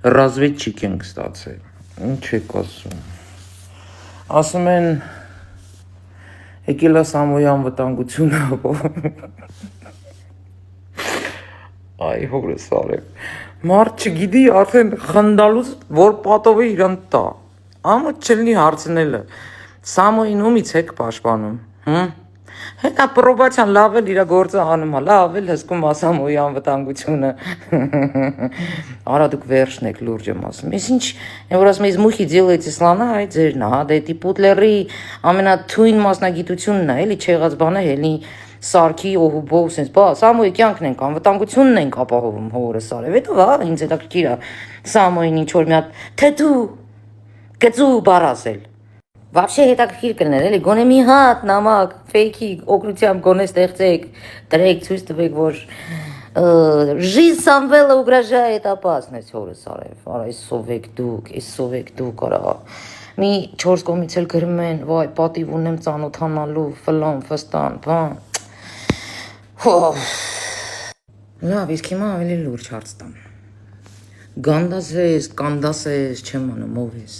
Ռազվեդչիկ ենք ստացել։ Ինչ եք ասում։ Ասում են եկել է Սամոյան վտանգությունը ապով։ Այ հորս արև։ Մարդ չգիտի արդեն խնդալուց, որ պատով է իրան տա։ Ամոթ չլինի հարցնելը։ Սամոյին ումից եք պաշտպանում, Հետա պրոբացիան լավ էլ իր գործը անում է, լավ էլ հսկում է Սամոյի անվտանգությունը։ Արա դուք վերջն եք լուրջ եմ ասում։ Ես ինչ, որ ասում ես մուխի делаете слона, այ ձերն է, դե դի Պուտլերի ամենաթույն մասնագիտությունն է, էլի չեղած բանը, էլի Սարքի օհուբով sense, բա Սամոյի կյանքն ենք, անվտանգությունն ենք ապահովում հորս արև։ Հետո հա, ինձ հետաքրքիր է Սամոյին ինչ որ մի հատ թե դու գծու բառ ասել։ Вообще հետաքրքիր կլներ, էլի գոնե մի հատ նամակ ֆեյքի օգնությամբ գոնե ստեղծեք, դրեք ցույց տվեք, որ жизнь Самվելը угрожает опасность հորս արև։ Արա էսով եք դուք արա։ Մի 4 կողմից էլ գրում են, վայ, պատիվ ունեմ ծանոթանալու, ֆլան, ֆստան, բան։ Լավ, իսկ հիմա ավելի լուրջ հարց տամ։ Կանդասես, չեմ անում, ով ես։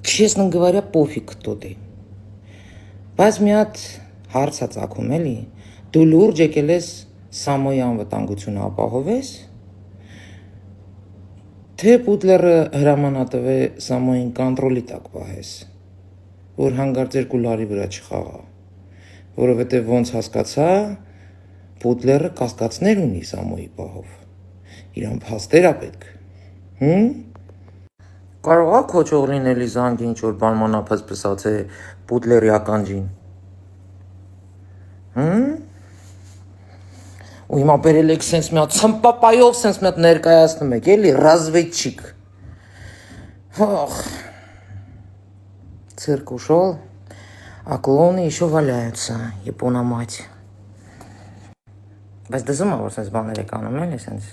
Честно говоря, пофиг кто ты։ Բայց մի հատ հարց է ծագում, էլի։ Դու լուրջ եկել ես Սամոյի անվտանգությունը ապահովես, թե Պուտլերը հրամանատվ է Սամոյին կոնտրոլի տակ պահես, որ հանգարց երկու լարի վրա չխաղա, որովհետև ոնց հասկացա, Պուտլերը կասկածներ ունի Սամոյի պահով, իրան փաստեր է պետք, Կարող է քոչող լինելի զանգի ինչ-որ բան մանափսպսած է Պուտլերի ականջին, ու հիմա բերել եք սենց մի հատ ցմպապայով սենց մի հատ ներկայացնում եք, էլի, ռազվեդչիկ, Цирк ушел, а клоуны еще валяются, Япона мать. Բայց դզում է, որ սենց բաներ եք անում, էլի, սենց,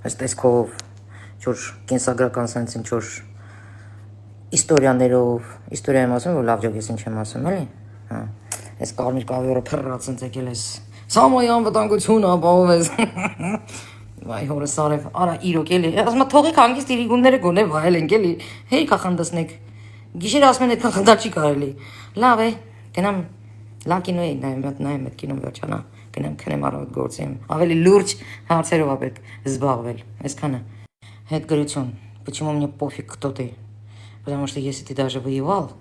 այս տեսքով, չոր կենսագրական սենց ինչ-որ իստորիա եմ ասում, որ լավ ջոգ ես ինչ եմ ասում, էլի, այս կարմիր կավյորը փռած սենց եկել ես, Սամոյի անվտանգությունը ապահով ես, վայ հորս արև, արա իրոք էլի, ասում թողեք հանգիստ իրիգունները գոնե վայել ենք էլի, հերի կախնդասնեք, գիշեր ասում են այդքան խնդալ չի կարելի, լավ է, գնամ, լավ կինո էի նայեմ այդ կինոն վերջանա, գնամ քնեմ առավոտ գործեմ, ավելի լուրջ հարցերով է պետք զբաղվել, այսքանը, հետ գրություն, почему мне пофиг кто ты, потому что если ты даже воевал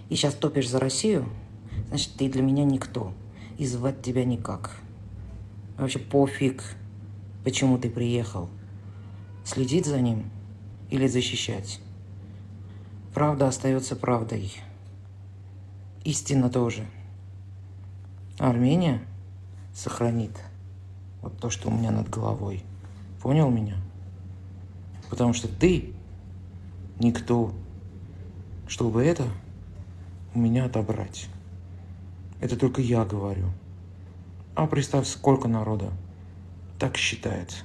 и сейчас топишь за Россию, значит ты для меня никто, и звать тебя никак, вообще пофиг, почему ты приехал, следить за ним или защищать, правда остается правдой, истина тоже, Армения сохранит вот то, что у меня над головой. Понял меня? Потому что ты никто, чтобы это у меня отобрать. Это только я говорю. А представь, сколько народа так считает.